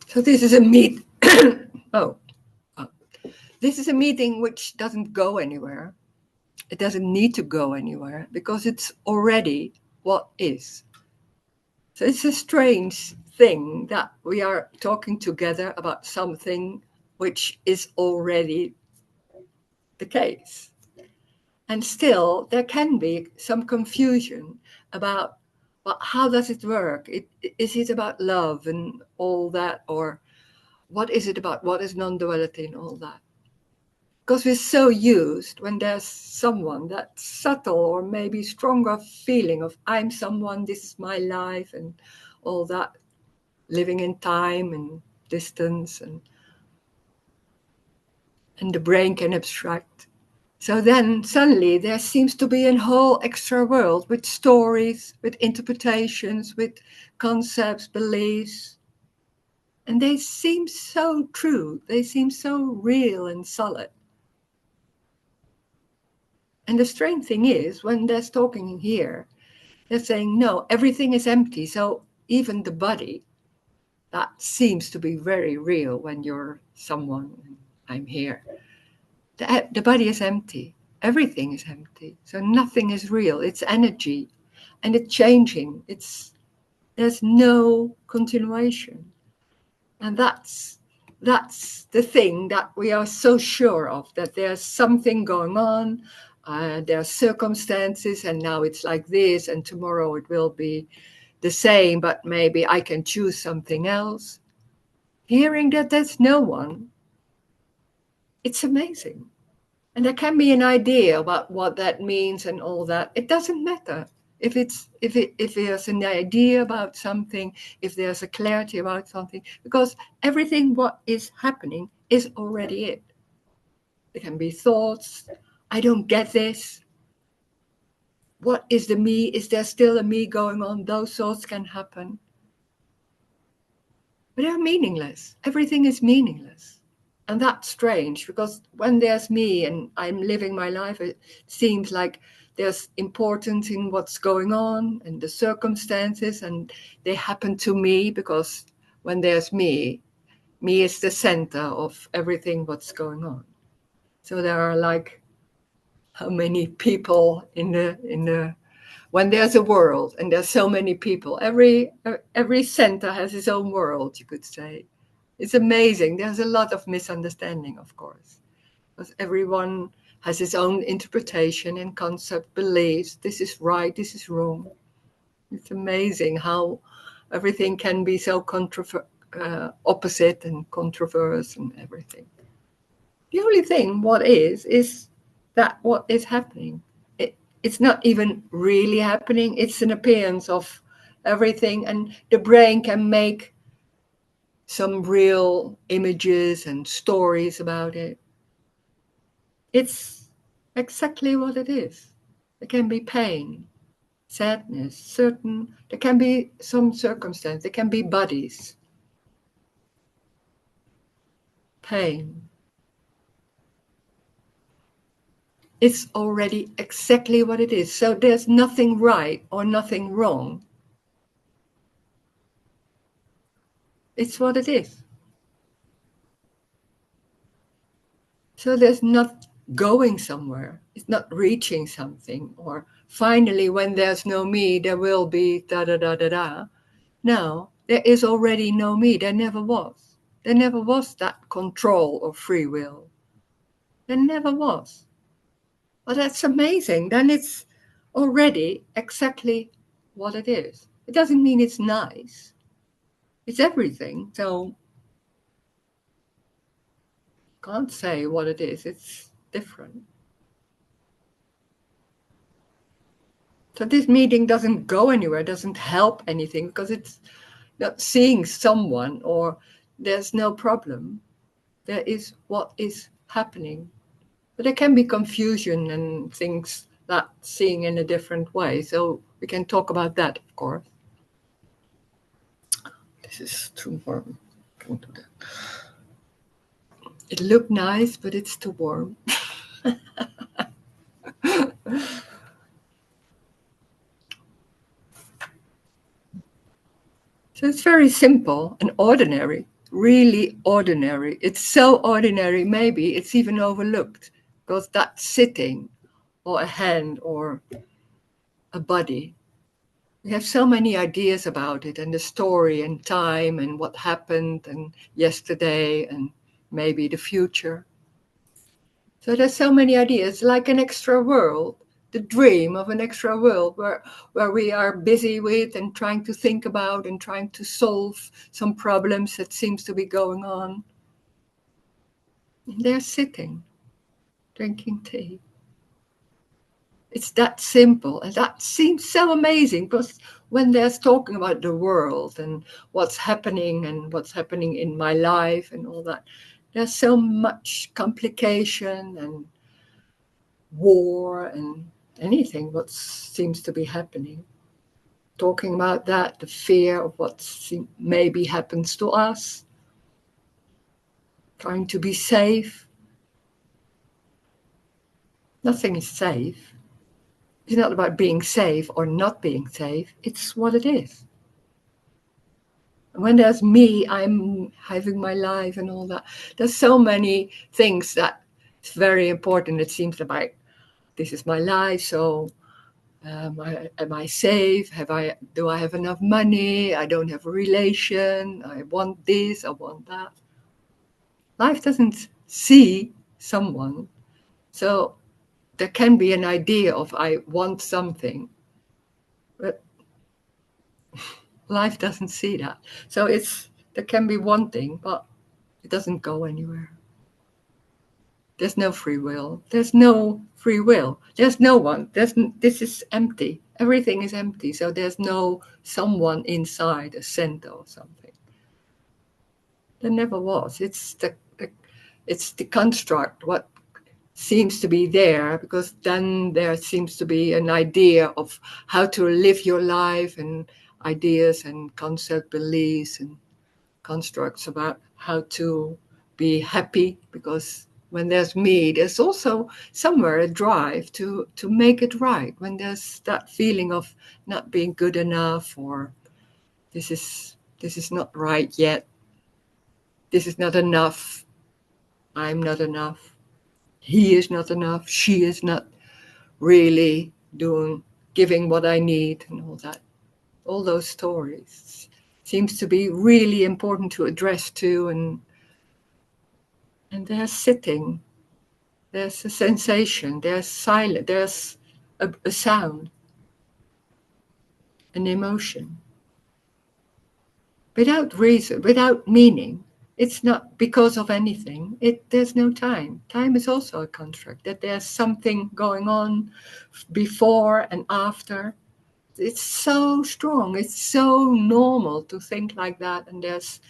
So this is a meet. oh, this is a meeting which doesn't go anywhere. It doesn't need to go anywhere because it's already what is. So it's a strange thing that we are talking together about something which is already the case. And still, there can be some confusion about, well, how does it work? Is it about love and all that? Or what is it about? What is non-duality and all that? Because we're so used when there's someone, that subtle or maybe stronger feeling of I'm someone, this is my life and all that, living in time and distance, and the brain can abstract. So then suddenly there seems to be a whole extra world with stories, with interpretations, with concepts, beliefs. And they seem so true. They seem so real and solid. And the strange thing is, when they're talking here, they're saying, no, everything is empty. So even the body, that seems to be very real when you're someone, I'm here. The body is empty. Everything is empty. So nothing is real. It's energy. And it's changing. There's no continuation. And that's the thing that we are so sure of, that there's something going on. There are circumstances, and now it's like this, and tomorrow it will be the same, but maybe I can choose something else. Hearing that there's no one, it's amazing. And there can be an idea about what that means and all that. It doesn't matter if there's an idea about something, if there's a clarity about something, because everything what is happening is already it. There can be thoughts. I don't get this. What is the me? Is there still a me going on? Those thoughts can happen. But they're meaningless. Everything is meaningless. And that's strange, because when there's me and I'm living my life, it seems like there's importance in what's going on and the circumstances, and they happen to me, because when there's me is the center of everything what's going on. So there are like, how many people in the when there's a world and there's so many people, every center has its own world, you could say. It's amazing. There's a lot of misunderstanding, of course, because everyone has his own interpretation and concept, beliefs. This is right, this is wrong. It's amazing how everything can be so opposite and controversial and everything. The only thing what is that what is happening. It's not even really happening. It's an appearance of everything, and the brain can make some real images and stories about it. It's exactly what it is. There can be pain, sadness, there can be some circumstance, there can be bodies, pain. It's already exactly what it is. So there's nothing right or nothing wrong. It's what it is. So there's not going somewhere. It's not reaching something, or finally when there's no me, there will be da-da-da-da-da. No, there is already no me. There never was. There never was that control or free will. There never was. Well, that's amazing. Then it's already exactly what it is. It doesn't mean it's nice. It's everything. So can't say what it is. It's different. So this meeting doesn't go anywhere, doesn't help anything, because it's not seeing someone or there's no problem. There is what is happening. But there can be confusion and things that seeing in a different way. So we can talk about that, of course. This is too warm. Can't do that. It looked nice, but it's too warm. So it's very simple and ordinary. really ordinary. It's so ordinary, maybe it's even overlooked because that sitting or a hand or a body, we have so many ideas about it and the story and time and what happened and yesterday and maybe the future. So there's so many ideas, like an extra world, the dream of an extra world where we are busy with and trying to think about and trying to solve some problems that seems to be going on. And they're sitting, drinking tea. It's that simple, and that seems so amazing because when there's talking about the world and what's happening in my life and all that, there's so much complication and war and anything what seems to be happening. Talking about that, the fear of what maybe happens to us, trying to be safe. Nothing is safe. It's not about being safe or not being safe. It's what it is. When there's me, I'm having my life and all that. There's so many things that it's very important. It seems like this is my life, so am I safe? Do I have enough money? I don't have a relation. I want this. I want that. Life doesn't see someone, so there can be an idea of I want something, but life doesn't see that. So there can be wanting, but it doesn't go anywhere. There's no free will. There's no free will. There's no one. This is empty. Everything is empty. So there's no someone inside a center or something. There never was. It's the construct. What seems to be there, because then there seems to be an idea of how to live your life and ideas and concept beliefs and constructs about how to be happy, because when there's me, there's also somewhere a drive to make it right. When there's that feeling of not being good enough, or this is not right yet, this is not enough, I'm not enough, he is not enough, she is not really giving what I need, and all that. All those stories seems to be really important to address too, and they're sitting. There's a sensation, there's silence, there's a sound, an emotion. Without reason, without meaning. It's not because of anything. There's no time. Time is also a construct, that there's something going on before and after. It's so strong. It's so normal to think like that, and there's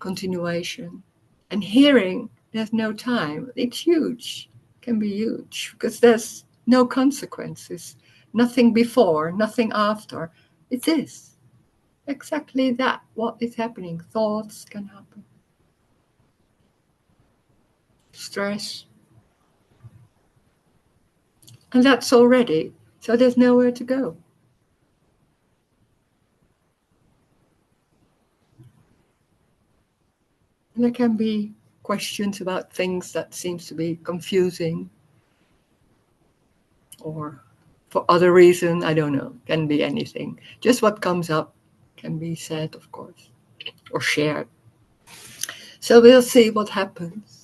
continuation. And hearing, there's no time. It's huge, can be huge, because there's no consequences, nothing before, nothing after. It is exactly that, what is happening. Thoughts can happen, stress, and that's already, so there's nowhere to go. And there can be questions about things that seems to be confusing, or for other reason, I don't know, can be anything. Just what comes up can be said, of course, or shared. So we'll see what happens.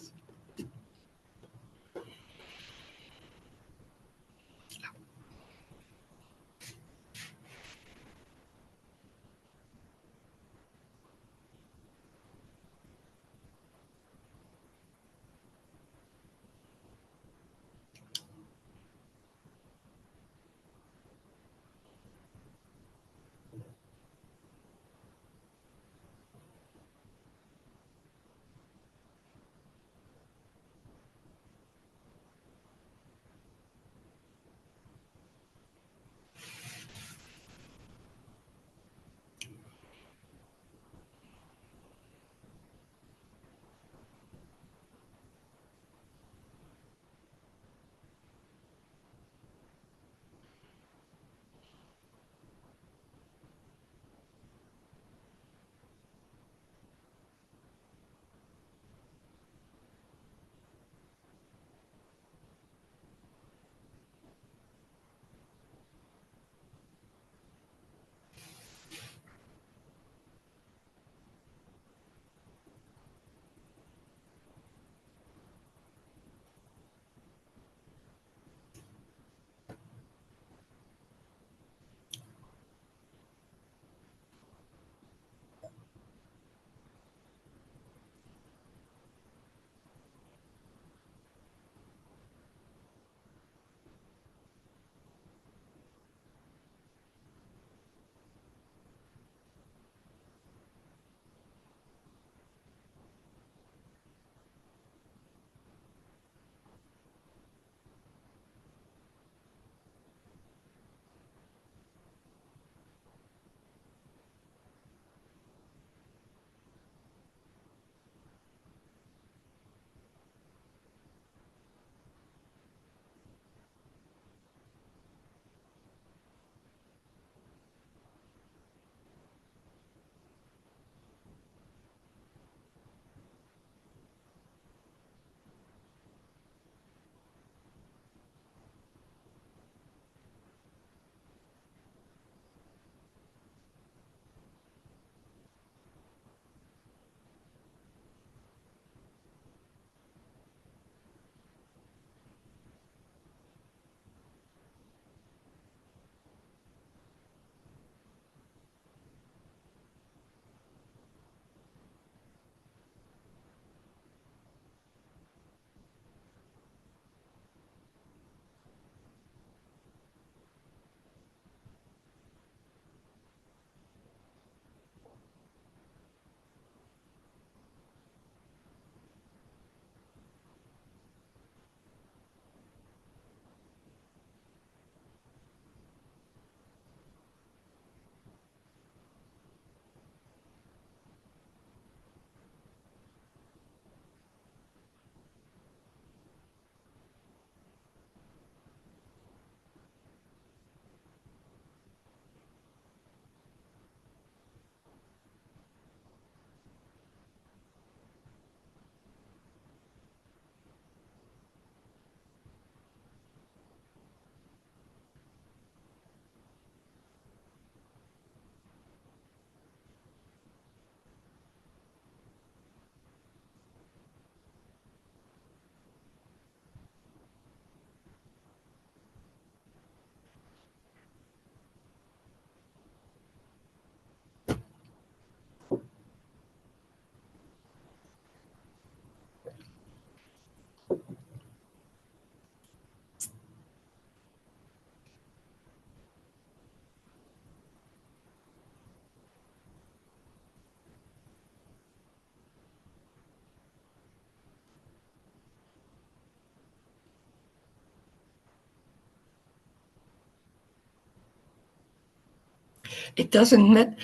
It doesn't matter.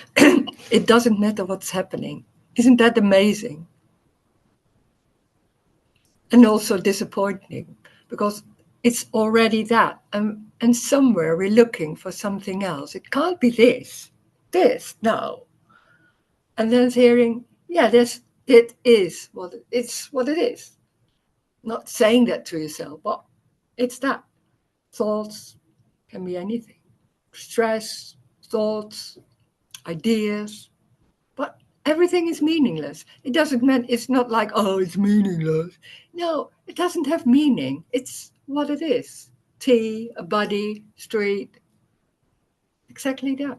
It doesn't matter what's happening. Isn't that amazing? And also disappointing because it's already that. And somewhere we're looking for something else. It can't be this. This, no. And then hearing, yeah, it is it's what it is. Not saying that to yourself, but it's that. Thoughts can be anything. Stress, thoughts, ideas, but everything is meaningless. It doesn't mean it's not like, oh, it's meaningless. No, it doesn't have meaning. It's what it is. Tea, a body, street, exactly that.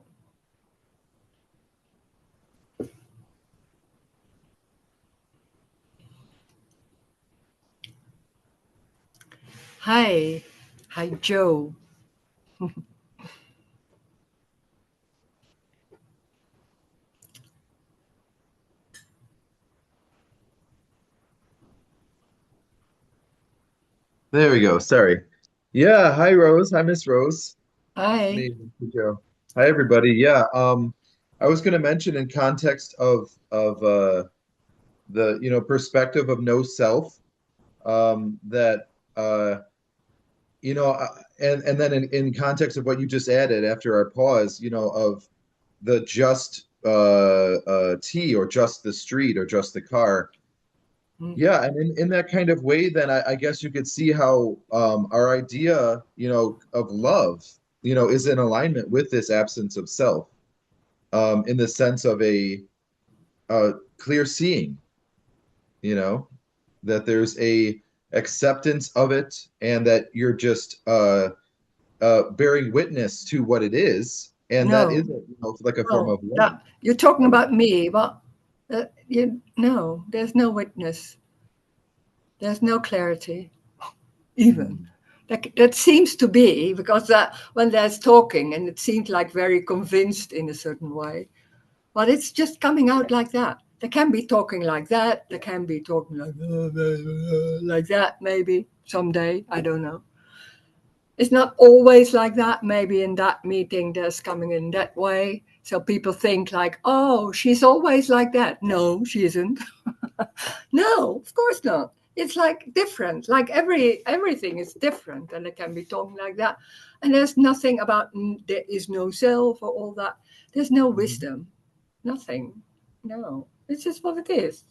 Hi. Hi, Joe. There we go. Sorry. Yeah. Hi, Rose. Hi, Miss Rose. Hi. Me, Mr. Joe. Hi, everybody. Yeah. I was going to mention in context of the perspective of no self, that and then in context of what you just added after our pause, of the just tea or just the street or just the car. Mm. Yeah, and in that kind of way, then I guess you could see how our idea, of love, is in alignment with this absence of self, in the sense of a clear seeing, you know, that there's a acceptance of it, and that you're just bearing witness to what it is, and that is, No, like a form no. of love, That you're talking I would about me, but no, there's no witness. There's no clarity, even. say. That seems to be because that when there's talking and it seems like very convinced in a certain way, but it's just coming out like that. They can be talking like that. They can be talking like that. Maybe someday I don't know. It's not always like that. Maybe in that meeting, there's coming in that way. So people think like, oh, she's always like that. No, she isn't. No, of course not. It's like different. Like everything is different, and it can be talking like that. And there's nothing about there is no self or all that. There's no Mhm. wisdom. Nothing. No, it's just what it is.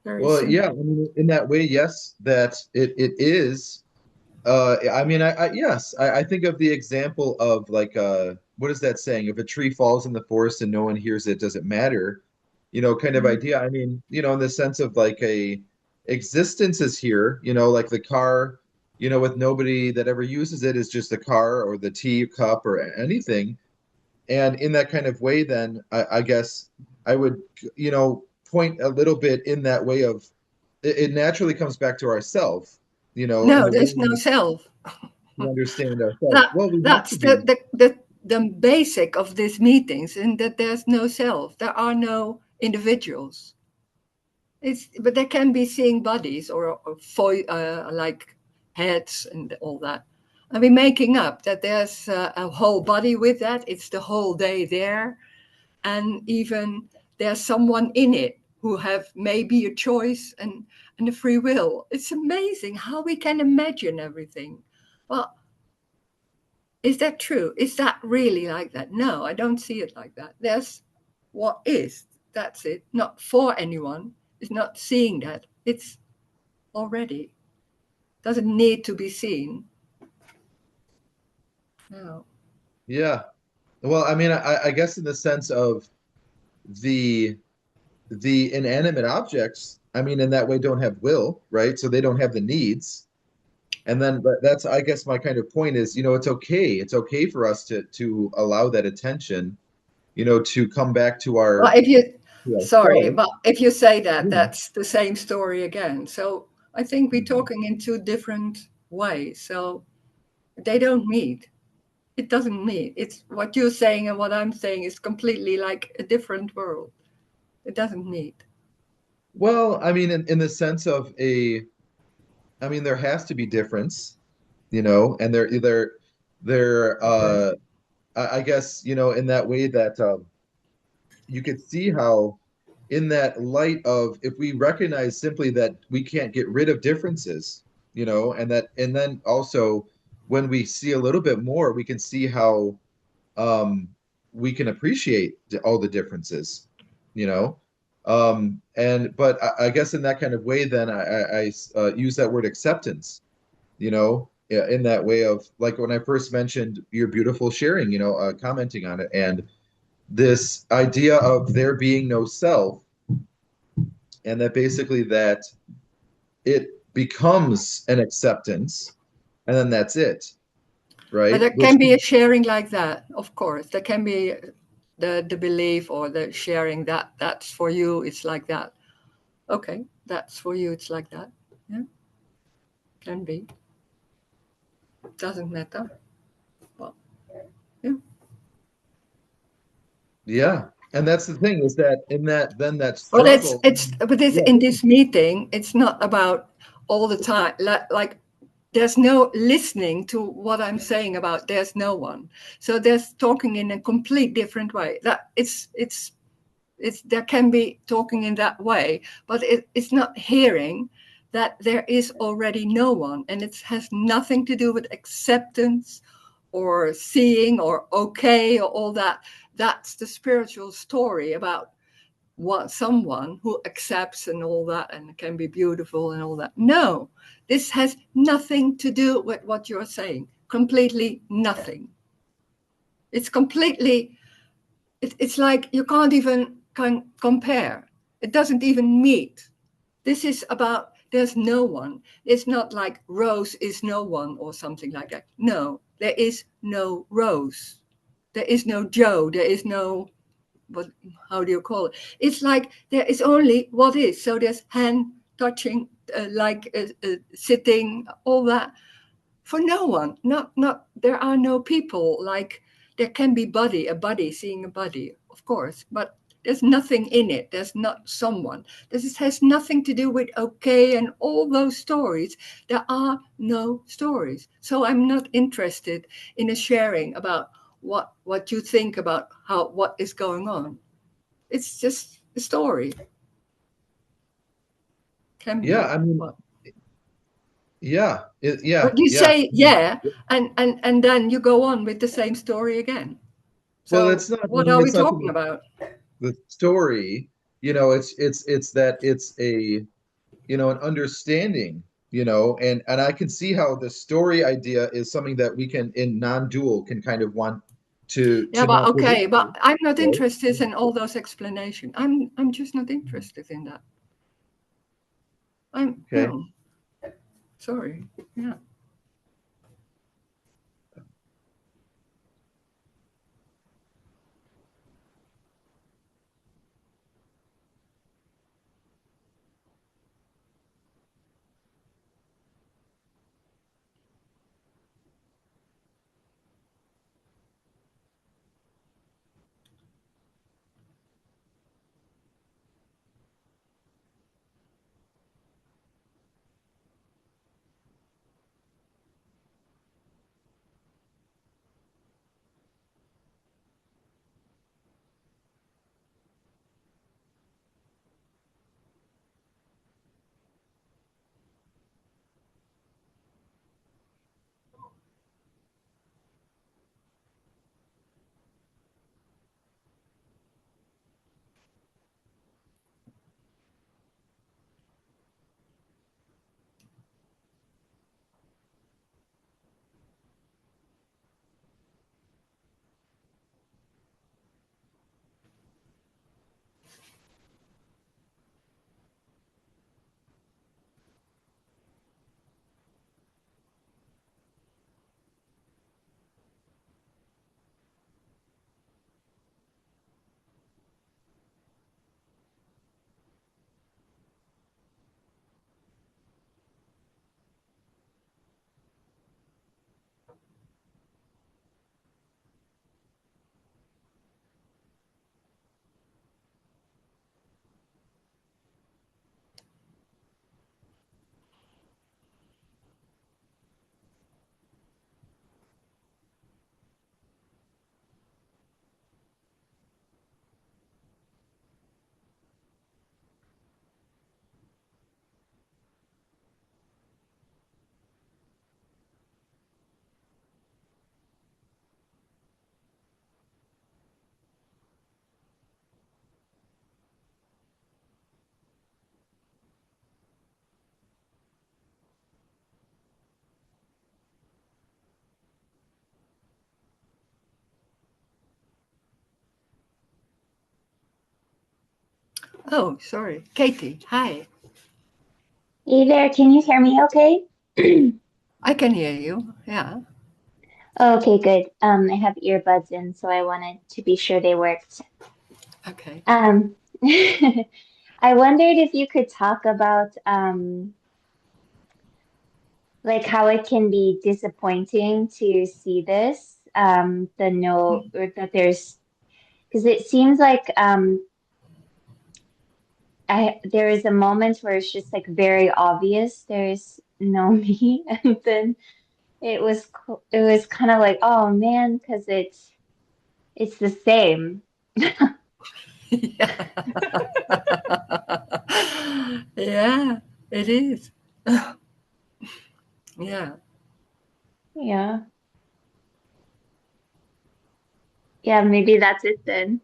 Very Well, yeah, I simple. mean, in that way, yes, that it is. I mean, yes, I think of the example of like, what is that saying? If a tree falls in the forest and no one hears it, does it matter? Kind of Mm. idea. I mean, in the sense of like a existence is here, like the car, with nobody that ever uses it, is just the car or the tea cup or anything. And in that kind of way, then I guess I would, point a little bit in that way of it naturally comes back to ourself, and No, the way there's no self. we understand ourselves. That Well, we have that's to be. the basic of these meetings, in that there's no self. There are no individuals. It's but they can be seeing bodies or like heads and all that. And we're making up that there's a whole body with that. It's the whole day there, and even there's someone in it who have maybe a choice and a free will. It's amazing how we can imagine everything. Well, is that true? Is that really like that? No, I don't see it like that. There's what is. That's it. Not for anyone. It's not seeing that. It's already. Doesn't need to be seen. No. Yeah. Well, I mean, I guess in the sense of the the inanimate objects, I mean, in that way, don't have will, right? So they don't have the needs. And then that's, I guess, my kind of point is, it's okay. It's okay for us to allow that attention, to come back to Well, our if you, to sorry, ourselves. but if you say that, Yeah. that's the same story again. So I think we're Mhm. talking in two different ways. So they don't meet. It doesn't meet. It's what you're saying and what I'm saying is completely like a different world. It doesn't meet. Well, I mean, in the sense of I mean, there has to be difference, and there. They're Yes. I guess, in that way that you could see how in that light of if we recognize simply that we can't get rid of differences, and then also when we see a little bit more, we can see how um we can appreciate all the differences, you know. And but I guess in that kind of way, then I use that word acceptance, yeah, in that way of like when I first mentioned your beautiful sharing, commenting on it, and this idea of there being no self, and that basically that it becomes an acceptance, and then that's it, But right? there can Which be a sharing like that, of course. There can be the belief or the sharing that that's for you, it's like that. Okay, that's for you, it's like that. Yeah, can be. Doesn't matter. Well, yeah. yeah, and that's the thing is that in that then that Well, struggle, but this yeah, in this meeting, it's not about all the time. Like there's no listening to what I'm saying about there's no one. So there's talking in a complete different way. That it's there can be talking in that way, but it's not hearing that there is already no one, and it has nothing to do with acceptance or seeing or okay or all that. That's the spiritual story about what someone who accepts and all that and can be beautiful and all that. No, this has nothing to do with what you're saying. Completely nothing. It's completely it's like you can't even compare. It doesn't even meet. This is about there's no one. It's not like Rose is no one or something like that. No, there is no Rose. There is no Joe. There is no what? How do you call it? It's like there is only what is. So there's hand touching, sitting, all that for no one. Not there are no people like there can be a body seeing a body, of course, but there's nothing in it. There's not someone. Has nothing to do with okay and all those stories. There are no stories. So I'm not interested in a sharing about what you think about how what is going on. It's just a story. Can yeah, be I mean, what. yeah, But you yeah. say yeah, and then you go on with the same story again. Well, So it's not. I what mean, are we it's not talking about? the story. It's that it's a an understanding, and I can see how the story idea is something that we can in non-dual can kind of want Yeah, to but not go okay, but into, I'm not right? interested in all those explanations. I'm just not interested in that. I'm Okay. no, sorry. Yeah. Oh, sorry. Katie, hi. Hey there, can you hear me okay? I can hear you. Yeah. Okay, good. I have earbuds in, so I wanted to be sure they worked. Okay. Um, I wondered if you could talk about like how it can be disappointing to see this, the no, Mm. or that there's, because it seems like there is a moment where it's just like very obvious there's no me, and then it was kind of like, oh man, because it's the same. Yeah. Yeah, it is. Yeah. Yeah. Yeah, maybe that's it then.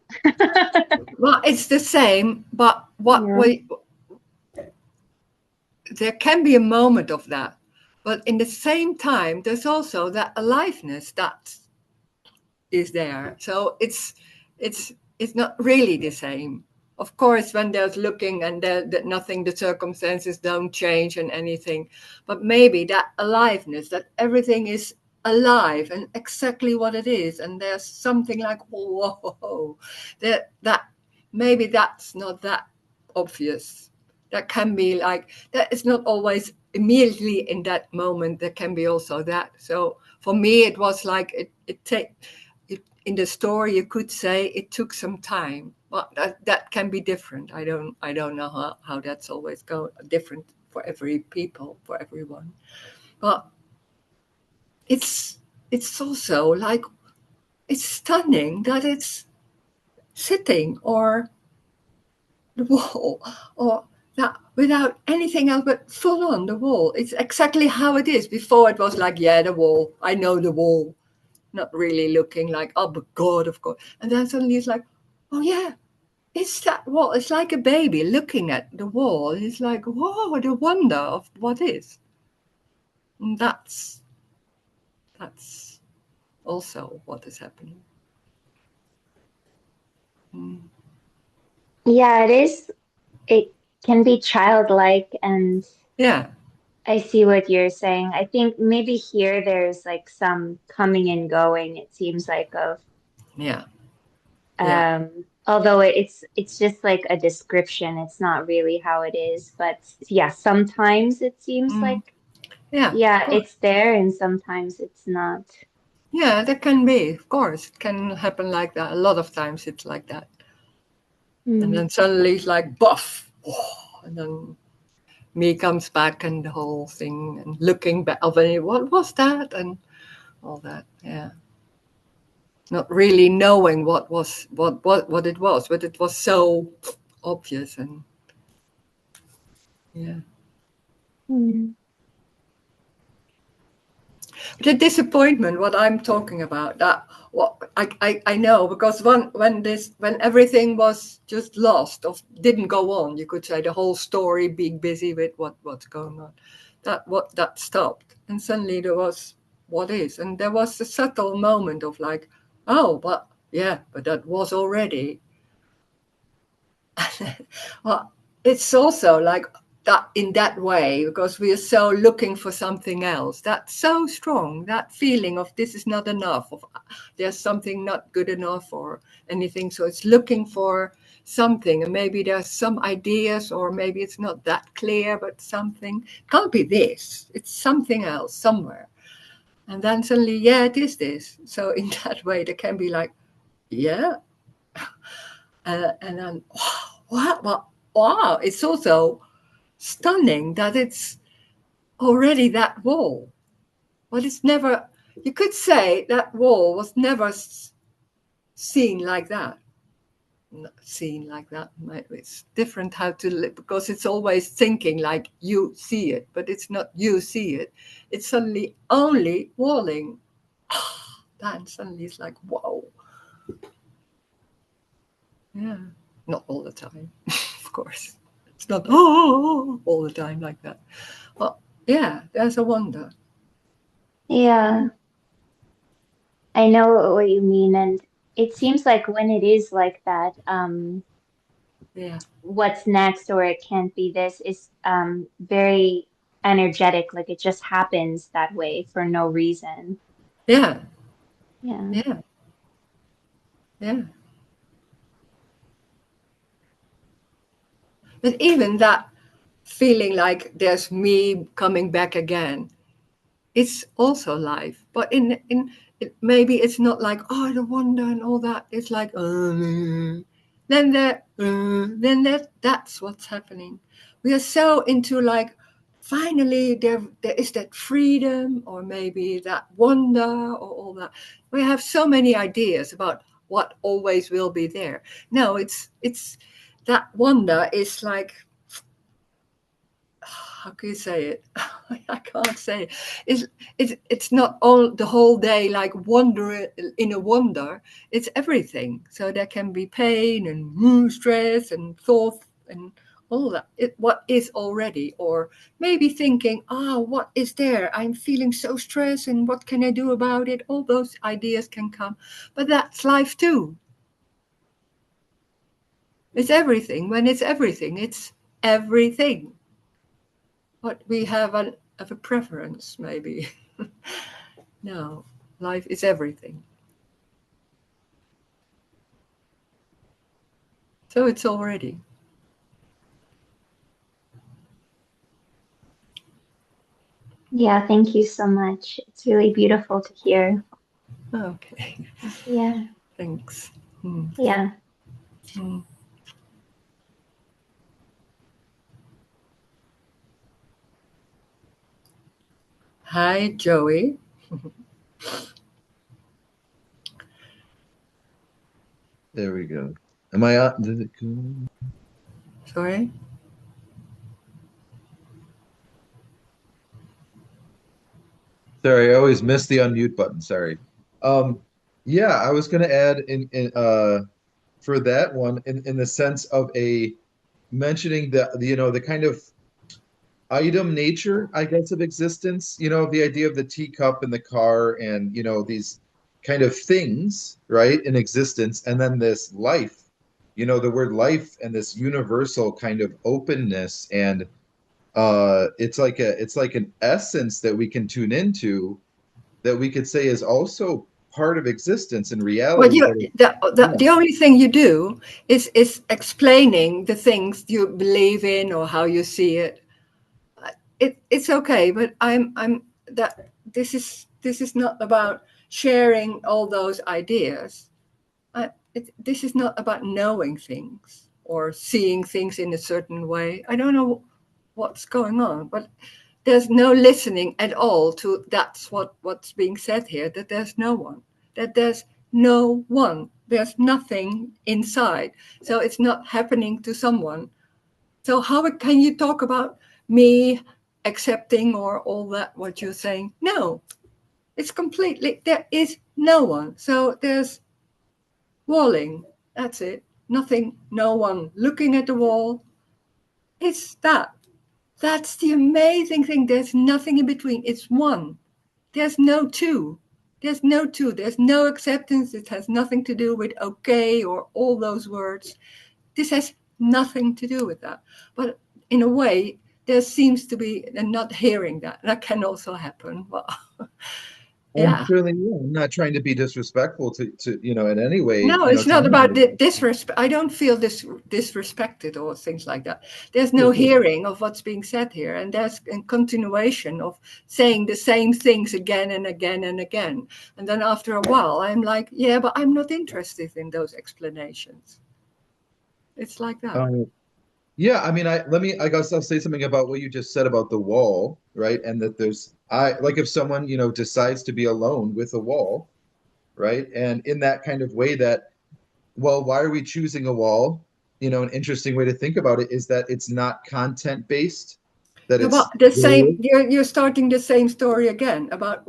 Well, it's the same, but Yeah. there can be a moment of that. But in the same time, there's also that aliveness that is there. So it's it's not really the same. Of course, when there's looking and that nothing, the circumstances don't change and anything, but maybe that aliveness, that everything is alive and exactly what it is, and there's something like whoa, that maybe that's not that obvious. That can be like that. It's not always immediately in that moment. There can be also that. So for me, it was like it take in the story you could say it took some time, but that can be different. I don't know how that's always go different for every people, for everyone, but it's it's also like it's stunning that it's sitting or the wall or that without anything else but full on the wall. It's exactly how it is. Before it was like, yeah, the wall, I know the wall, not really looking like, oh but god, of course, and then suddenly it's like, oh yeah, it's that wall. It's like a baby looking at the wall. It's like, whoa, the wonder of what is. And that's also what is happening. Mm. Yeah, it is. It can be childlike, and Yeah, I see what you're saying. I think maybe here there's like some coming and going, it seems like of yeah, yeah. although it's just like a description. It's not really how it is, but yeah, sometimes it seems Mm. like Yeah, of yeah, course. it's there and sometimes it's not. Yeah, that can be, of course. It can happen like that. A lot of times it's like that. And Mm. then suddenly it's like, buff. And then me comes back and the whole thing and looking back of it, what was that? And all that. Yeah. Not really knowing what it was, but it was so obvious and yeah. Mm. The disappointment, what I'm talking about, that what I know because when everything was just lost or didn't go on, you could say the whole story being busy with what's going on, that stopped, and suddenly there was what is, and there was a subtle moment of like, oh, but yeah, but that was already. Well, it's also like that in that way because we are so looking for something else. That's so strong. That feeling of this is not enough, of there's something not good enough or anything. So it's looking for something, and maybe there's some ideas, or maybe it's not that clear, but something can't be this. It's something else somewhere. And then suddenly, yeah, it is this. So in that way, there can be like, yeah, and then wow, it's also stunning that it's already that wall. But it's never, you could say that wall was never seen like that. Not seen like that. It's different how to live because it's always thinking like you see it, but it's not you see it. It's suddenly only walling. Then suddenly it's like, whoa. Yeah. Not all the time, of course. It's not all the time like that. Well, yeah, there's a wonder. Yeah, I know what you mean, and it seems like when it is like that, Yeah. what's next or it can't be this is very energetic, like it just happens that way for no reason. Yeah. Yeah. Yeah. Yeah. But even that feeling like there's me coming back again, it's also life. But in it, maybe it's not like, oh, the wonder and all that. It's like then that's what's happening. We are so into like finally there is that freedom or maybe that wonder or all that. We have so many ideas about what always will be there. No, it's that wonder is like, how can you say it? I can't say it. It's not all the whole day like wonder in a wonder. It's everything. So there can be pain and stress and thought and all that. What is already, or maybe thinking, oh, what is there? I'm feeling so stressed, and what can I do about it? All those ideas can come, but that's life too. It's everything. When it's everything, it's everything. What we have a preference, maybe. No, life is everything. So it's already. Yeah, thank you so much. It's really beautiful to hear. Okay. Yeah. Thanks. Mm. Yeah. Mm. Hi, Joey. There we go. Am I on? Did it go? Sorry. Sorry, I always miss the unmute button. Sorry. Um, yeah, I was going to add in for that one in the sense of a mentioning the you know the kind of item nature, I guess, of existence. You know, the idea of the teacup and the car, and you know these kind of things, right, in existence, and then this life. You know, the word life and this universal kind of openness, and it's like an essence that we can tune into that we could say is also part of existence and Well, reality, you but it, yeah. the only thing you do is explaining the things you believe in or how you see it. It's okay, but I'm that this is not about sharing all those ideas. This is not about knowing things or seeing things in a certain way. I don't know what's going on, but there's no listening at all to that's what's being said here, that there's no one, that there's no one, there's nothing inside. So it's not happening to someone. So how can you talk about me accepting or all that what you're saying? No, it's completely, there is no one. So there's walling. That's it. Nothing, no one looking at the wall. It's that. That's the amazing thing. There's nothing in between. It's one. There's no two. There's no two. There's no acceptance. It has nothing to do with okay or all those words. This has nothing to do with that. But in a way, there seems to be a not hearing that. That can also happen. Well, I'm yeah. certainly, yeah, I'm not trying to be disrespectful to you know in any way, No, you know, it's to not about anybody. disrespect. I don't feel disrespected or things like that. There's Sure, no sure. hearing of what's being said here, and there's a continuation of saying the same things again and again and again. And then after a while, I'm like, yeah, but I'm not interested in those explanations. It's like that. Um, yeah, I mean, I guess I'll say something about what you just said about the wall, right? And that there's I like if someone, you know, decides to be alone with a wall, right? And in that kind of way that, well, why are we choosing a wall? You know, an interesting way to think about it is that it's not content based, that Yeah, but it's the same, goal. you're starting the same story again about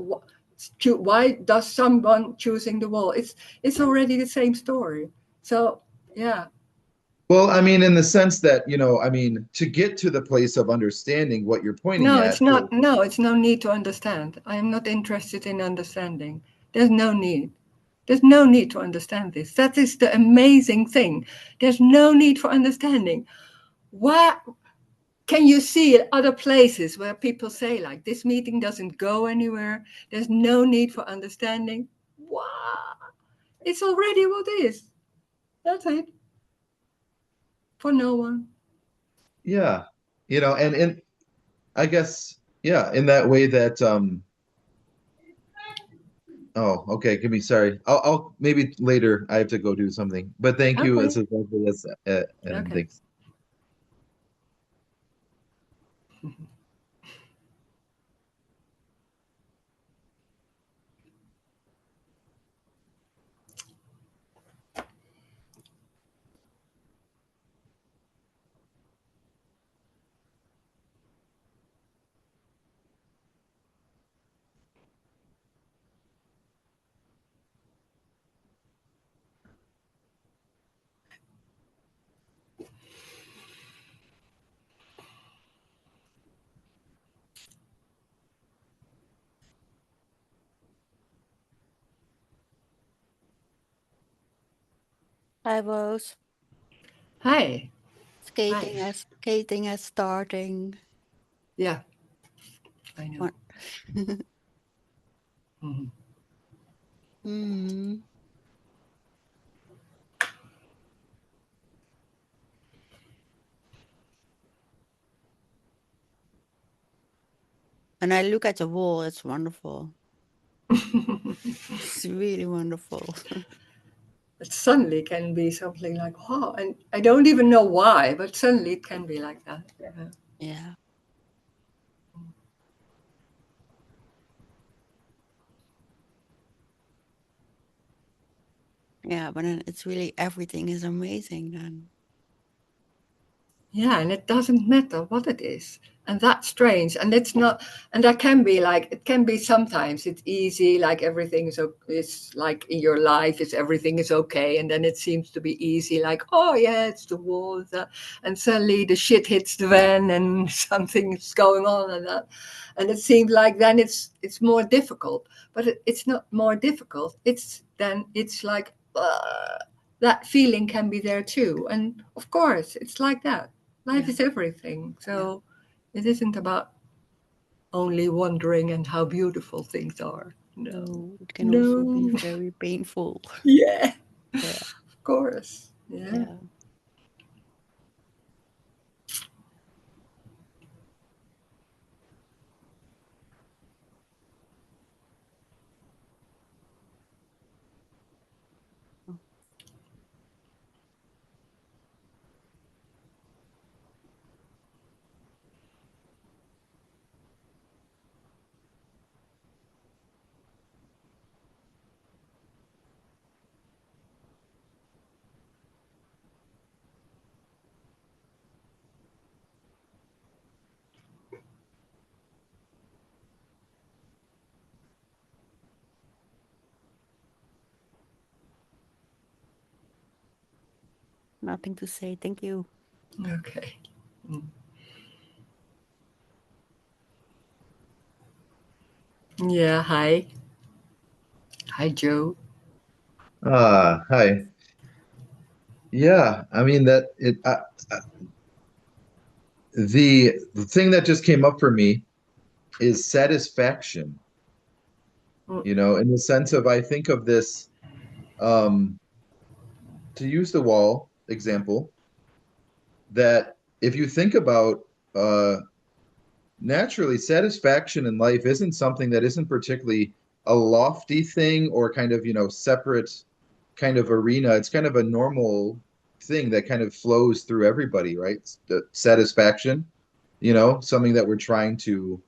why does someone choosing the wall? It's already the same story. So yeah. Well, I mean, in the sense that, you know, I mean, to get to the place of understanding what you're pointing No, it's at, not. No, it's no need to understand. I am not interested in understanding. There's no need. There's no need to understand this. That is the amazing thing. There's no need for understanding. Why can you see other places where people say, like, this meeting doesn't go anywhere? There's no need for understanding. Wow. It's already what is. That's it. For no one. Yeah. And I guess, yeah, in that way that oh, okay, give me sorry. I'll maybe later I have to go do something. But thank you. Okay. It's as lovely as and Okay. thanks. Hi, Rose. Hi. Hi. Skating is starting. Yeah, I know. What? Mhm. Hmm. When I look at the wall, it's wonderful. It's really wonderful. It suddenly can be something like, wow, and I don't even know why, but suddenly it can be like that. Yeah. Yeah. Yeah, but then it's really everything is amazing then. Yeah, and it doesn't matter what it is. And that's strange. And it's not, and that can be like, it can be sometimes it's easy, like everything is like in your life, everything is okay. And then it seems to be easy, like, oh yeah, it's the war. And suddenly the shit hits the van and something's going on and that. And it seems like then it's more difficult. But it's not more difficult. It's like, that feeling can be there too. And of course, it's like that. Life Yeah. is everything. So it isn't about only wondering and how beautiful things are. No. No, it can also be No. very painful. Yeah. Yeah. Of course. Yeah. Yeah. Nothing to say. Thank you. Okay. Yeah. Hi. Hi, Joe. Hi. Yeah, I mean that it the thing that just came up for me is satisfaction, Mm. in the sense of I think of this um to use the wall example, that if you think about uh naturally satisfaction in life isn't something that isn't particularly a lofty thing or kind of, separate kind of arena. It's kind of a normal thing that kind of flows through everybody, right? The satisfaction, something that we're trying to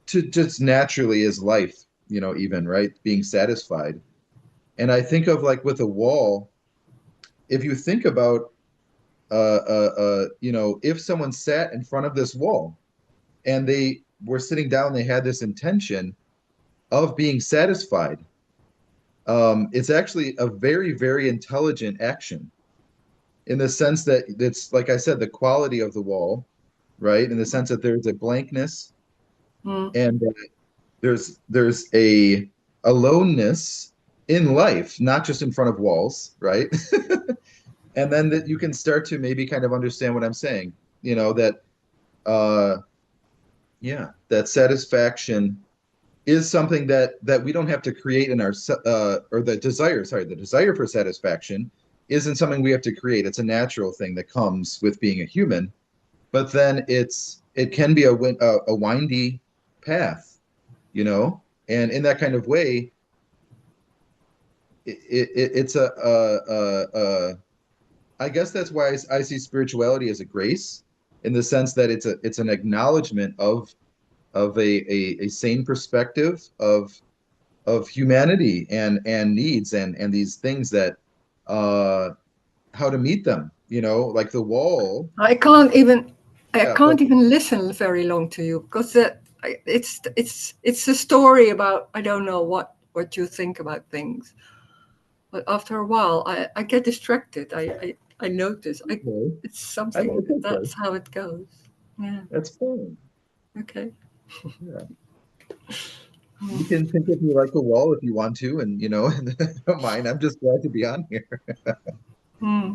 just naturally is life, even, right? Being satisfied. And I think of like with a wall, if you think about if someone sat in front of this wall and they were sitting down, they had this intention of being satisfied. It's actually a very, very intelligent action in the sense that it's, like I said, the quality of the wall, right? In the sense that there's a blankness Mm. and there's a aloneness, in life, not just in front of walls, right? And then that you can start to maybe kind of understand what I'm saying. You know, that uh yeah, that satisfaction is something that we don't have to create in our or the desire, sorry, the desire for satisfaction isn't something we have to create. It's a natural thing that comes with being a human. But then it can be a windy path, you know? And in that kind of way, it's I guess that's why I see spirituality as a grace in the sense that it's an acknowledgement of a sane perspective of humanity and needs and these things that uh how to meet them, you know, like the wall. I can't even I Yeah, but can't even listen very long to you because it's a story about I don't know what you think about things. But after a while, I get distracted. I notice okay. it's I know something it's okay. that's how it goes. Yeah. That's fine. Okay. Yeah. You can think of me like a wall if you want to, and you know, and I don't mind. I'm just glad to be on here. Hmm.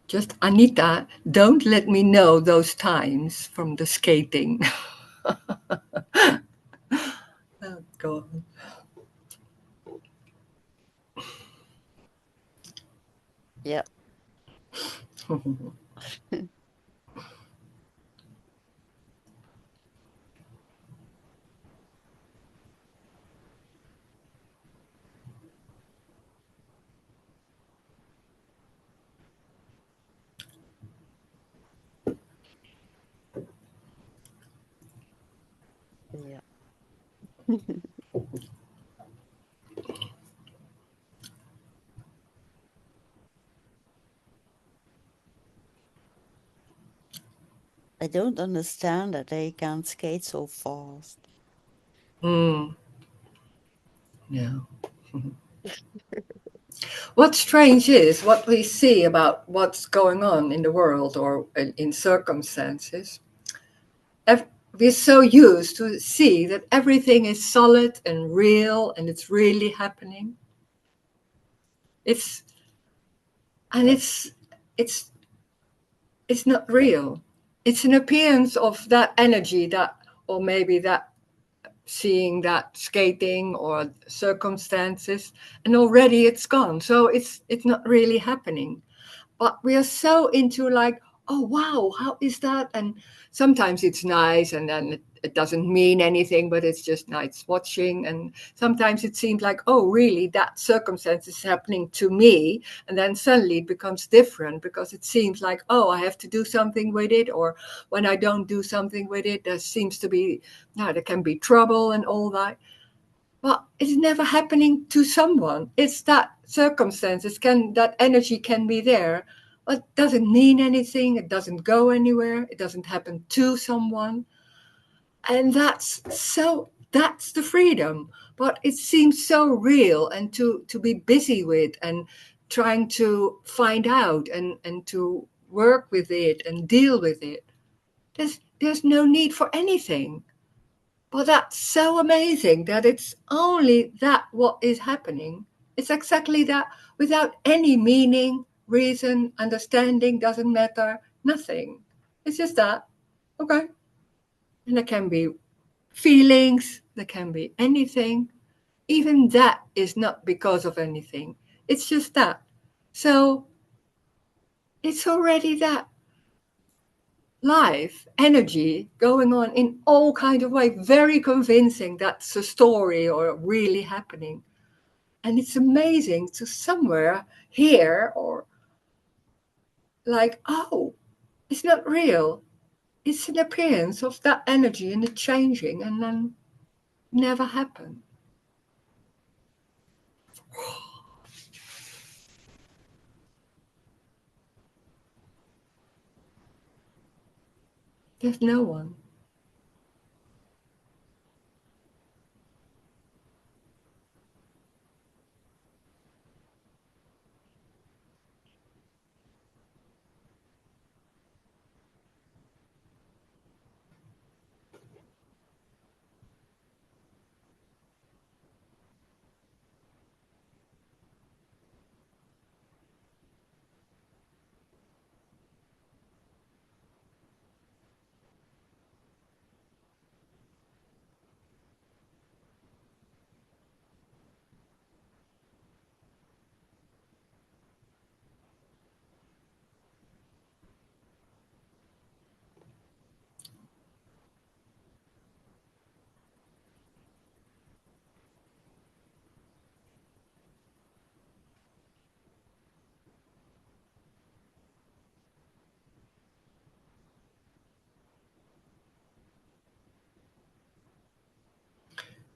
Just Anita, don't let me know those times from the skating. Oh God. Yeah. Yeah. I don't understand that they can skate so fast. Hmm. Yeah. What's strange is what we see about what's going on in the world or in circumstances. We're so used to see that everything is solid and real and it's really happening. It's and it's it's not real. It's an appearance of that energy that, or maybe that seeing that skating or circumstances, and already it's gone. So it's not really happening. But we are so into like, oh wow, how is that? And sometimes it's nice, and then it doesn't mean anything, but it's just nice watching. And sometimes it seems like, oh really, that circumstance is happening to me, and then suddenly it becomes different because it seems like, oh, I have to do something with it, or when I don't do something with it, there seems to be, now there can be trouble and all that. Well, it's never happening to someone. It's that circumstances can, that energy can be there, but it doesn't mean anything. It doesn't go anywhere. It doesn't happen to someone. And that's the freedom. But it seems so real, and to be busy with and trying to find out and to work with it and deal with it. There's no need for anything. But that's so amazing that it's only that what is happening. It's exactly that, without any meaning, reason, understanding, doesn't matter, nothing. It's just that. Okay. And there can be feelings, there can be anything. Even that is not because of anything. It's just that. So it's already that life, energy going on in all kind of ways, very convincing that's a story or really happening. And it's amazing to somewhere here or like, oh, it's not real. It's an appearance of that energy and the changing and then never happen. There's no one.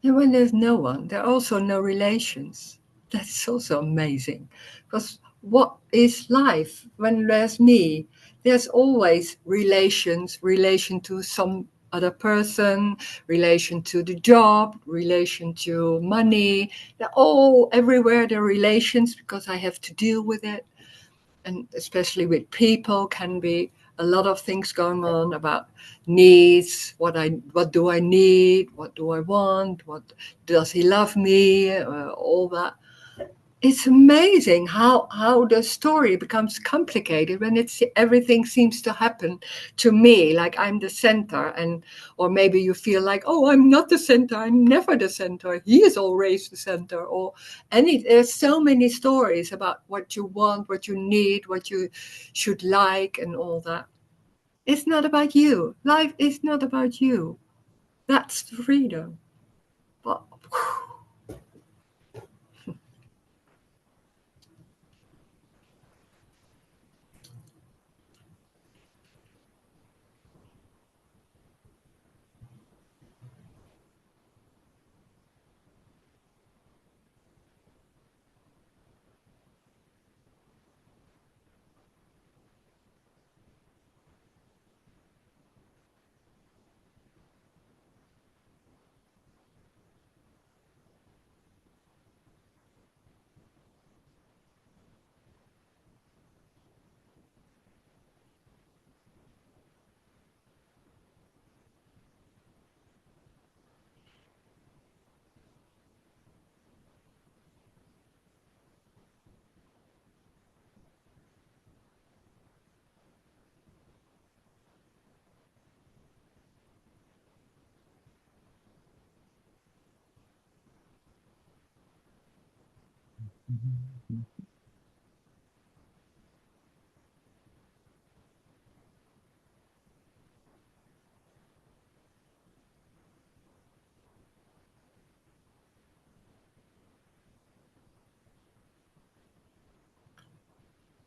And when there's no one, there are also no relations. That's also amazing. Because what is life when there's me? There's always relations, relation to some other person, relation to the job, relation to money. They're all everywhere, there are relations because I have to deal with it. And especially with people can be a lot of things going on about needs, what do I need, what do I want, what does he love me, all that. It's amazing how the story becomes complicated when everything seems to happen to me, like I'm the center, and or maybe you feel like, oh, I'm not the center, I'm never the center, he is always the center, or there's so many stories about what you want, what you need, what you should like, and all that. It's not about you. Life is not about you. That's freedom. But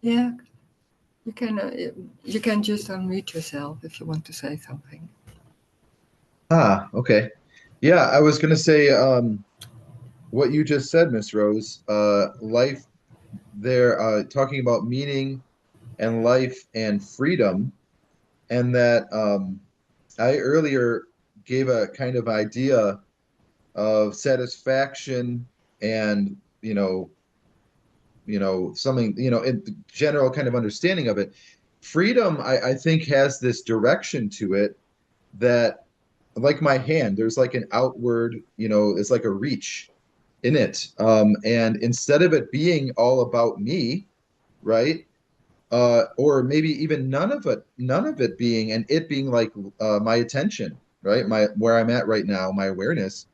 yeah, you can just unmute yourself if you want to say something. Okay. Yeah, I was gonna say what you just said, Miss Rose. Life there, talking about meaning and life and freedom, and that I earlier gave a kind of idea of satisfaction and something, in the general kind of understanding of it. Freedom, I think, has this direction to it that, like my hand, there's like an outward, it's like a reach in it. And instead of it being all about me, right? Or maybe even none of it being, and it being like my attention, right? Where I'm at right now, my awareness,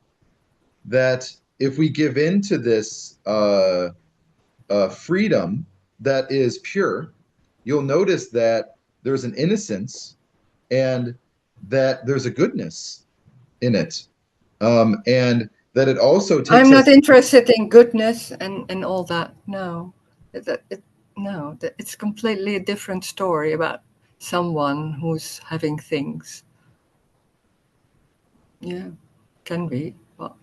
that if we give in to this freedom that is pure, you'll notice that there's an innocence and that there's a goodness in it. And that it also I'm takes not us. interested in goodness and all that. No, no, it's completely a different story about someone who's having things. Yeah, can be. Well,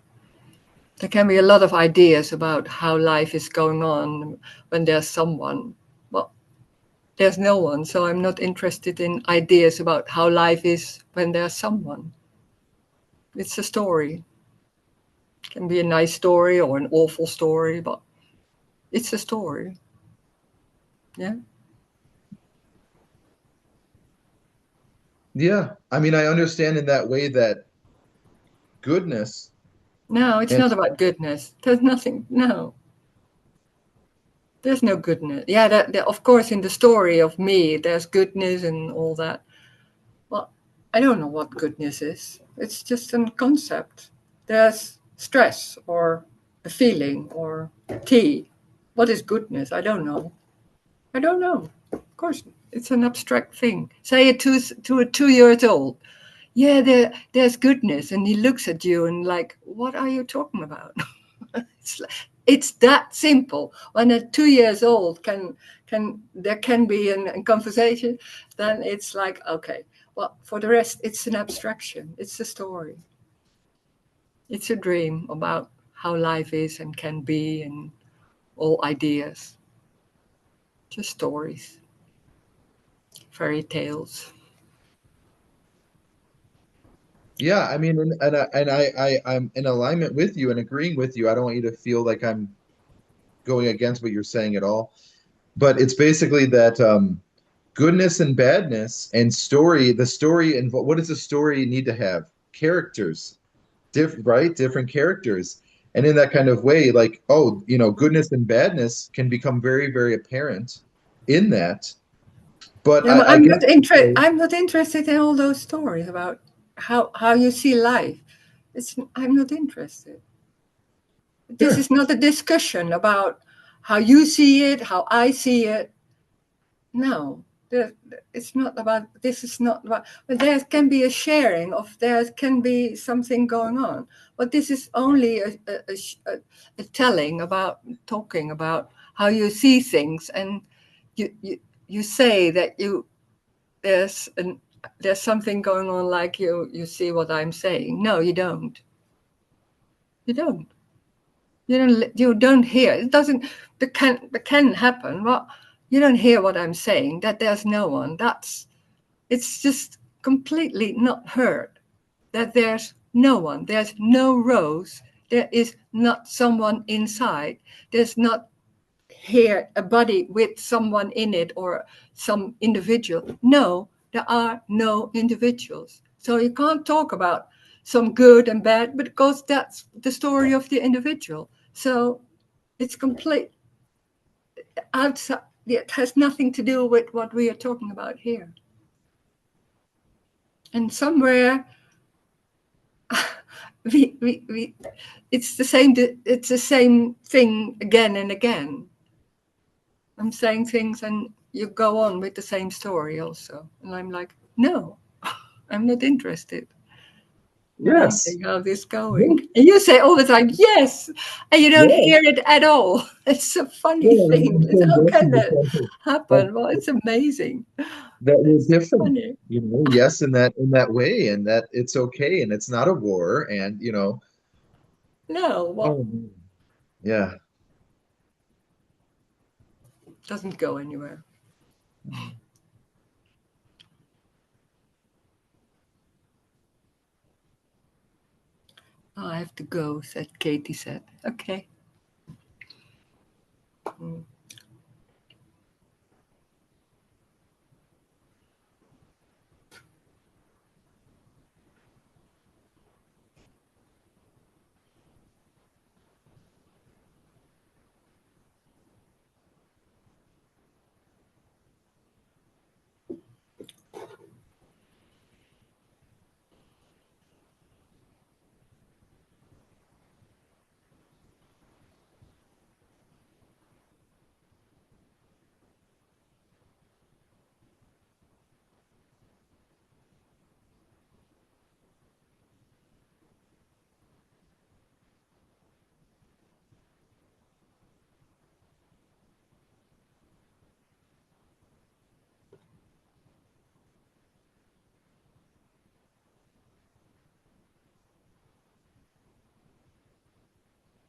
there can be a lot of ideas about how life is going on when there's someone. Well, there's no one, so I'm not interested in ideas about how life is when there's someone. It's a story. It can be a nice story or an awful story, but it's a story. Yeah. Yeah, I mean, I understand in that way that goodness No, it's and not about goodness. There's nothing. No, there's no goodness. Yeah, of course, in the story of me, there's goodness and all that. Well, I don't know what goodness is. It's just a concept. There's stress or a feeling or tea. What is goodness? I don't know. I don't know. Of course, it's an abstract thing. Say it to a 2 years old. Yeah, there's goodness, and he looks at you and like, what are you talking about? it's it's that simple. When a 2 years old can there can be a conversation, then it's like, okay. Well, for the rest, it's an abstraction. It's a story. It's a dream about how life is and can be, and all ideas. Just stories, fairy tales. Yeah, I mean, I'm in alignment with you and agreeing with you. I don't want you to feel like I'm going against what you're saying at all. But it's basically that goodness and badness and story, the story, and what does the story need to have? Characters, right? Different characters. And in that kind of way, like, oh, goodness and badness can become very, very apparent in that. But Yeah, but I guess also, I'm not interested in all those stories about how you see life. I'm not interested. This sure. is not a discussion about how you see it, how I see it. No, it's not about. This is not about. But there can be a sharing of. There can be something going on. But this is only a telling about talking about how you see things, and you say that there's an there's something going on, like you see what I'm saying. No, you don't. You don't. You don't hear. It doesn't. It can happen. Well, you don't hear what I'm saying. That there's no one. It's just completely not heard. That there's no one. There's no Rose. There is not someone inside. There's not here a body with someone in it or some individual. No, there are no individuals. So you can't talk about some good and bad because that's the story of the individual. So it's complete outside. It has nothing to do with what we are talking about here. And somewhere we it's the same. It's the same thing again and again. I'm saying things and you go on with the same story also. And I'm like, no, I'm not interested. Yes. Amazing how this going. And you say all the time, yes, and you don't Yeah. hear it at all. It's a funny No, thing. I'm so How invested can in the that sense happen? Well, it's amazing. that we're It's different, funny. yes, in that way, and that it's okay, and it's not a war, and No, well, oh, yeah. doesn't go anywhere. Oh, I have to go, said Katie said. Okay. Mm.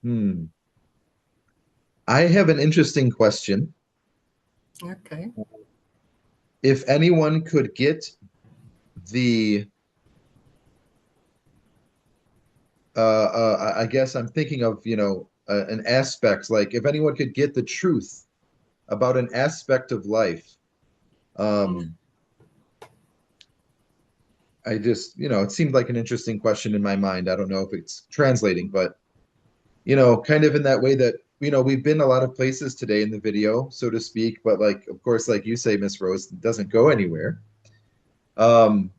Hmm. I have an interesting question. Okay. If anyone could get the I guess I'm thinking of, an aspect, like if anyone could get the truth about an aspect of life, Mm. um, I just, it seemed like an interesting question in my mind. I don't know if it's translating, but, kind of in that way that, we've been a lot of places today in the video, so to speak, but like, of course, like you say, Miss Rose, it doesn't go anywhere. Um,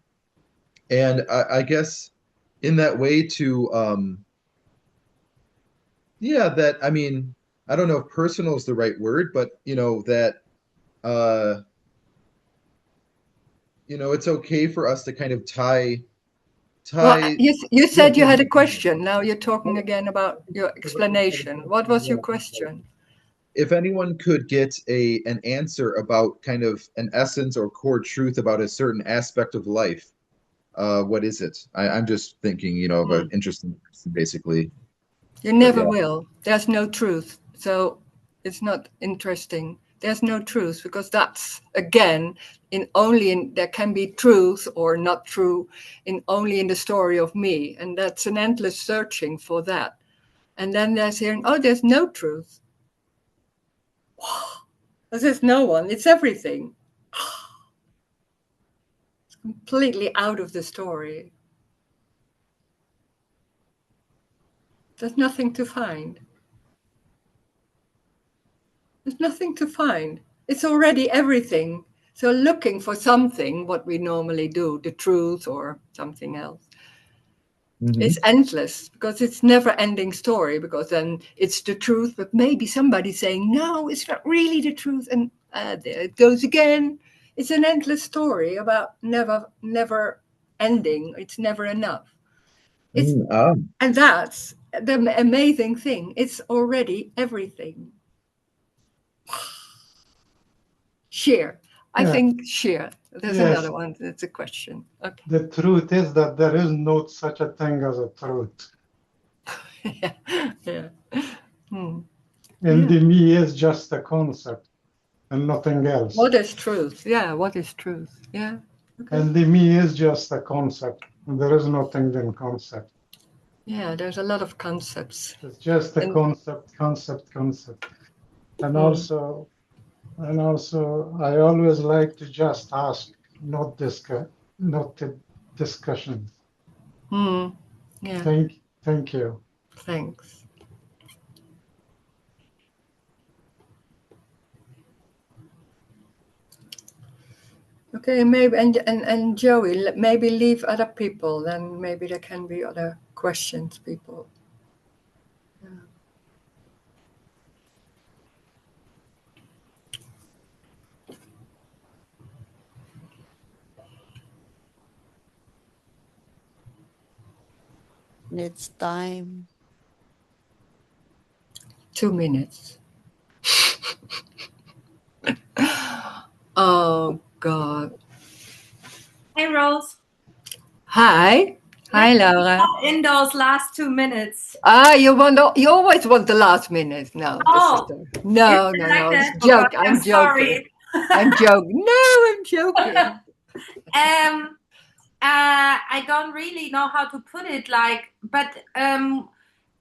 and I guess in that way to, yeah, that, I mean, I don't know if personal is the right word, but, that, uh, it's okay for us to kind of Well, tie, you yeah, said you had a question. Now you're talking again about your explanation. What was your question? if anyone could get an answer about kind of an essence or core truth about a certain aspect of life, what is it? I'm just thinking, you know, of an Mm. interesting person, basically. You But never yeah. will. There's no truth. So it's not interesting. There's no truth because that's again there can be truth or not true in only in the story of me. And that's an endless searching for that. And then there's hearing, oh, there's no truth. There's no one. It's everything. It's completely out of the story. There's nothing to find. There's nothing to find. It's already everything. So looking for something, what we normally do, the truth or something else, Hmm. it's endless because it's never ending story because then it's the truth, but maybe somebody's saying, no, it's not really the truth. And there it goes again. It's an endless story about never ending. It's never enough. It's, and that's the amazing thing. It's already everything. Sheer. I Yeah. think sheer. There's Yes. another one. It's a question. Okay. The truth is that there is no such a thing as a truth. Yeah. Yeah. Hmm. And Yeah. the me is just a concept and nothing else. What is truth? Yeah. What is truth? Yeah. Okay. And the me is just a concept. And there is nothing in concept. Yeah. There's a lot of concepts. It's just a And concept. And also, I always like to just ask, not the discussions. yeah. Thank you. Thanks. Okay. Maybe and Joey, maybe leave other people. Then maybe there can be other questions. People. It's time. 2 minutes. Oh God. Hey, Rose. Hi. Hi, Laura. In those last 2 minutes. You always want the last minute. No, Oh, no. like It's that? a joke. Okay, I'm joking. sorry. I'm joking. No, I'm joking. I don't really know how to put it. But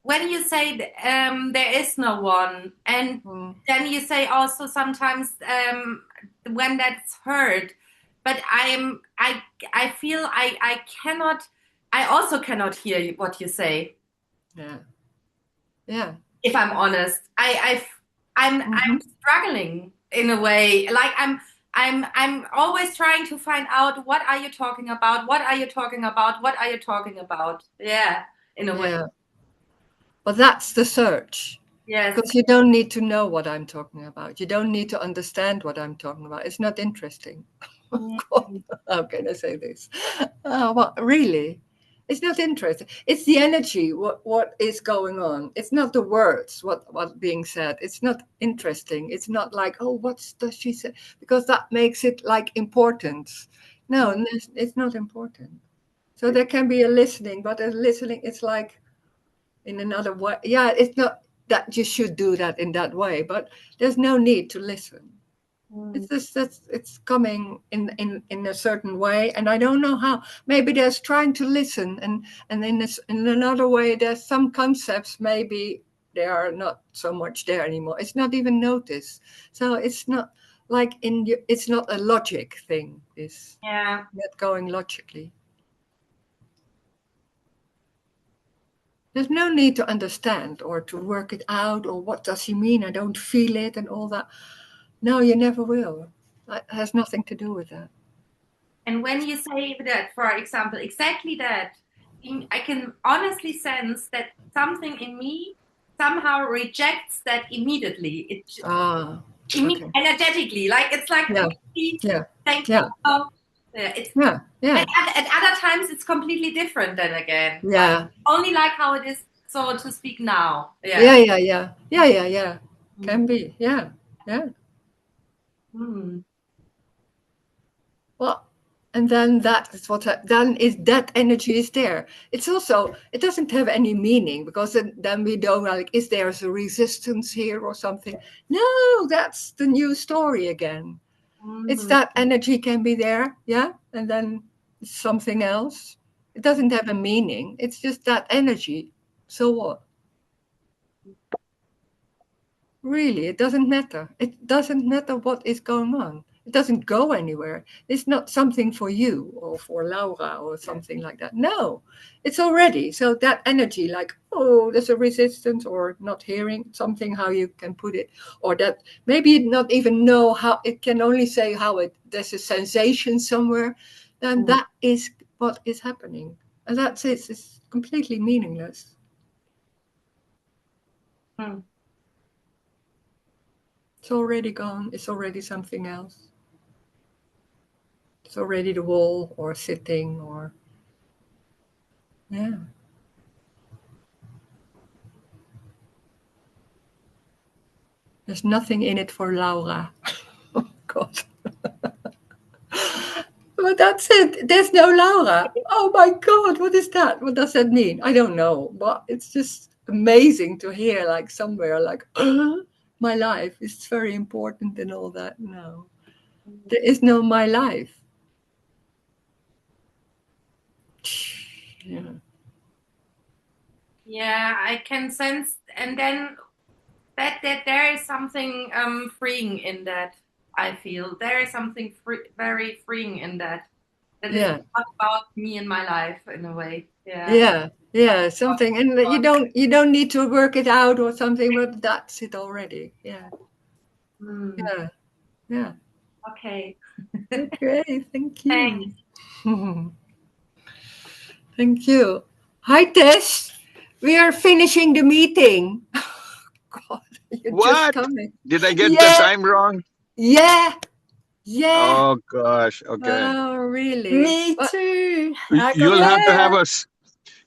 when you say there is no one, and then you say also sometimes when that's heard, but I feel I cannot. I also cannot hear what you say. Yeah. If I'm honest, I'm struggling in a way. Like I'm always trying to find out what are you talking about? What are you talking about? What are you talking about? Yeah, in a way. Yeah. But that's the search. Yes. Because you don't need to know what I'm talking about. You don't need to understand what I'm talking about. It's not interesting. How can I say this? Well, really, it's not interesting. It's the energy. What is going on? It's not the words. What being said. It's not interesting. It's not like, oh, what does she say? Because that makes it like importance. No, it's not important. So there can be a listening, but a listening, it's like in another way. Yeah, it's not that you should do that in that way, but there's no need to listen. It's just it's coming in a certain way, and I don't know how. Maybe there's trying to listen, and in another way, there's some concepts maybe they are not so much there anymore. It's not even noticed, so it's not like it's not a logic thing. It's not going logically. There's no need to understand or to work it out or what does he mean? I don't feel it and all that. No, you never will. That has nothing to do with that. And when you say that, for example, exactly that, I can honestly sense that something in me somehow rejects that immediately. Okay. Energetically, like it's like thank you. At other times it's completely different then again. Yeah. Only like how it is, so to speak now. Yeah. Can be. Yeah. Hmm. Well, And then that is what then is that energy is there. It's also, it doesn't have any meaning, because then we don't like, is there a resistance here or something? No, that's the new story again. It's that energy can be there, yeah, and then something else. It doesn't have a meaning. It's just that energy. So what? Really, it doesn't matter. It doesn't matter what is going on. It doesn't go anywhere. It's not something for you or for Laura or something like that. No, it's already. So that energy, like, oh, there's a resistance or not hearing something, how you can put it, or that maybe you not even know how, it can only say how there's a sensation somewhere, then that is what is happening. And that's it. It's completely meaningless. It's already gone. It's already something else. It's already the wall or sitting or, yeah. There's nothing in it for Laura. Oh, God. But that's it. There's no Laura. Oh, my God. What is that? What does that mean? I don't know. But it's just amazing to hear, like, somewhere, like, my life is very important and all that. No. There is no my life. Yeah. Yeah, I can sense, and then that there is something freeing in that. I feel there is something very freeing in that. That is Yeah. not about me and my life in a way. Yeah. Yeah, yeah, something, and you don't need to work it out or something, but that's it already. Yeah, yeah, yeah. Okay. Okay, thank Thanks. you. Thank you. Hi, Tess. We are finishing the meeting. God, you're just What? coming. Did I get the Yeah, time wrong? yeah, yeah. Oh gosh. Okay. Oh, really? Me But too. I got You'll have to have yeah.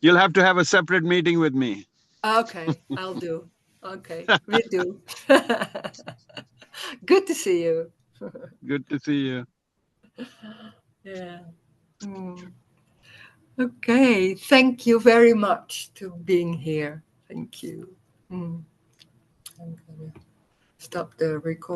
you'll have to have a separate meeting with me. okay, I'll do. Okay, we do. Good to see you. Good to see you. Yeah. Mm. Okay. Thank you very much to being here. Thank you. I'm gonna stop the recording.